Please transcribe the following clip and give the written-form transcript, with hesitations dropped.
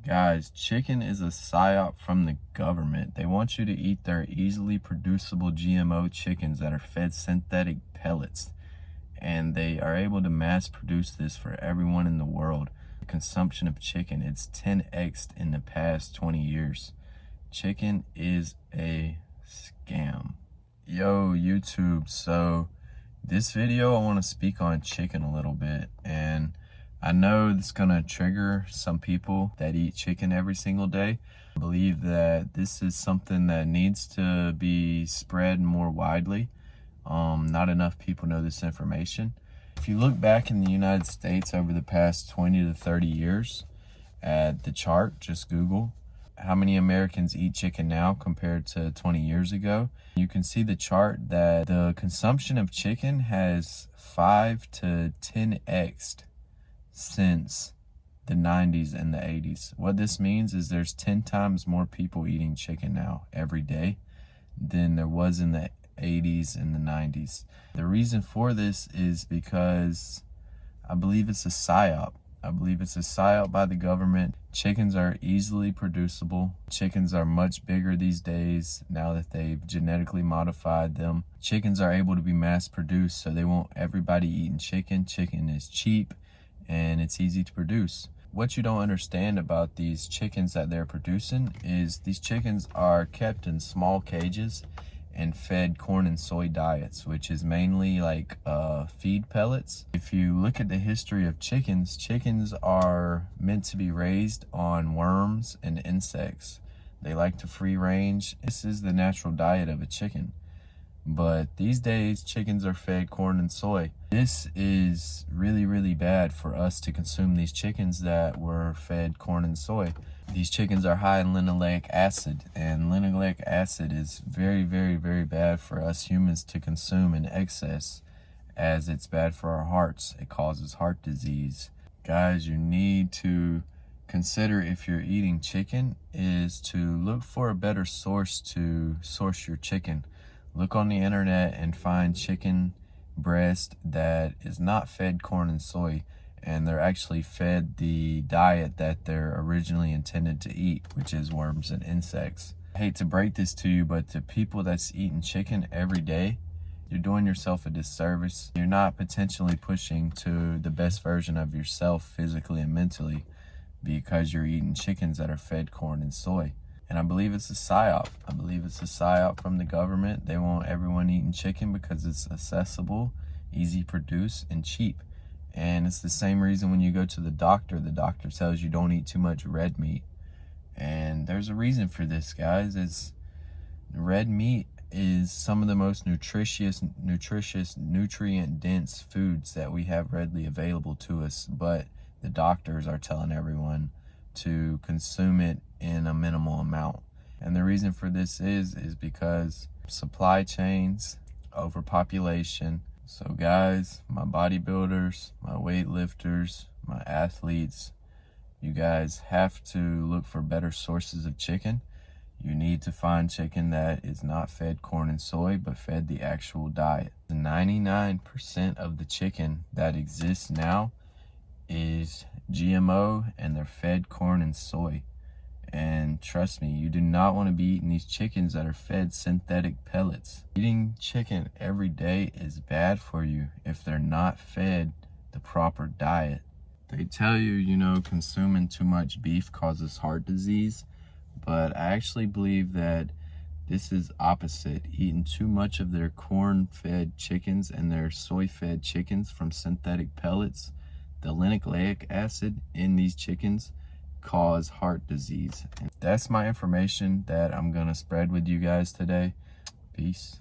Guys, chicken is a psyop from the government. They want you to eat their easily producible GMO chickens that are fed synthetic pellets, and they are able to mass produce this for everyone in the world. The consumption of chicken, it's 10x'd in the past 20 years. Chicken is a scam. Yo, YouTube, so this video I want to speak on chicken a little bit, and I know it's gonna trigger some people that eat chicken every single day. I believe that this is something that needs to be spread more widely. Not enough people know this information. If you look back in the United States over the past 20 to 30 years at the chart, just Google how many Americans eat chicken now compared to 20 years ago. You can see the chart that the consumption of chicken has 5 to 10x'd since the 90s and the 80s. What this means is there's 10 times more people eating chicken now every day than there was in the 80s and the 90s. The reason for this is because I believe it's a psyop. I believe it's a psyop by the government. Chickens are easily producible. Chickens are much bigger these days now that they've genetically modified them. Chickens are able to be mass produced, so they want everybody eating chicken. Chicken is cheap and it's easy to produce. What you don't understand about these chickens that they're producing is these chickens are kept in small cages and fed corn and soy diets, which is mainly like feed pellets. If you look at the history of chickens, chickens are meant to be raised on worms and insects. They like to free range. This is the natural diet of a chicken. But these days, chickens are fed corn and soy. This is really, really bad for us to consume these chickens that were fed corn and soy. These chickens are high in linoleic acid, and linoleic acid is very, very, very bad for us humans to consume in excess, as it's bad for our hearts. It causes heart disease. Guys, you need to consider, if you're eating chicken, is to look for a better source to source your chicken. Look on the internet and find chicken breast that is not fed corn and soy, and they're actually fed the diet that they're originally intended to eat, which is worms and insects. I hate to break this to you, but to people that's eating chicken every day, you're doing yourself a disservice. You're not potentially pushing to the best version of yourself physically and mentally because you're eating chickens that are fed corn and soy. And I believe it's a psyop. I believe it's a psyop from the government. They want everyone eating chicken because it's accessible, easy to produce, and cheap. And it's the same reason when you go to the doctor tells you don't eat too much red meat. And there's a reason for this, guys. It's red meat is some of the most nutritious, nutrient-dense foods that we have readily available to us. But the doctors are telling everyone to consume it in a minimal amount. And the reason for this is because supply chains, overpopulation. So guys, my bodybuilders, my weightlifters, my athletes, you guys have to look for better sources of chicken. You need to find chicken that is not fed corn and soy, but fed the actual diet. 99% of the chicken that exists now is GMO, and they're fed corn and soy. And trust me, you do not want to be eating these chickens that are fed synthetic pellets. Eating chicken every day is bad for you if they're not fed the proper diet. They tell you, consuming too much beef causes heart disease, but I actually believe that this is opposite. Eating too much of their corn-fed chickens and their soy-fed chickens from synthetic pellets, the linoleic acid in these chickens cause heart disease. And that's my information that I'm gonna spread with you guys today. Peace.